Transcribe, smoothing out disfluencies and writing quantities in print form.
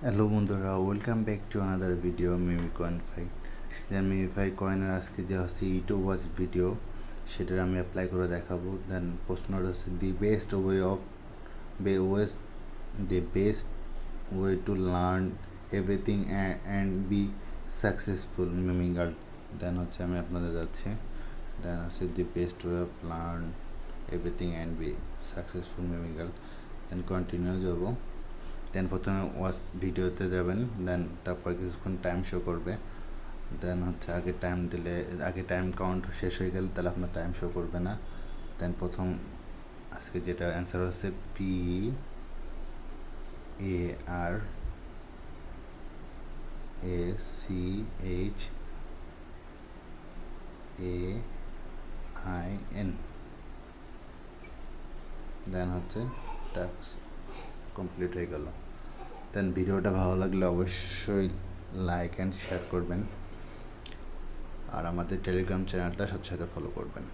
Hello বন্ধুরা, welcome back to another video meme coin fight. Then MemeFi কয়েনের আজকে যে হচ্ছে ইউটিউব ওয়াচ ভিডিও, সেটার আমি অ্যাপ্লাই করে দেখাবো। দেন প্রশ্নটা হচ্ছে the best way of ways the best way to learn everything and be successful Mimi girl. Then হচ্ছে আমি আপনাদের যাচ্ছি। দেন হচ্ছে the best way of learn everything and be successful Mimi girl. Then continue যাবো। দেন প্রথমে watch ভিডিওতে যাবেন, দেন তারপর কিছুক্ষণ টাইম শো করবে। দেন হচ্ছে আগে টাইম কাউন্ট শেষ হয়ে গেলে তাহলে আপনার টাইম শো করবে না। দেন প্রথম আজকে যেটা অ্যান্সার হচ্ছে PARACHAIN। দেন হচ্ছে টাস্ক কমপ্লিট হয়ে গেল। দেন ভিডিওটা ভালো লাগলে অবশ্যই লাইক অ্যান্ড শেয়ার করবেন, আর আমাদের টেলিগ্রাম চ্যানেলটা সাথে সাথে ফলো করবেন।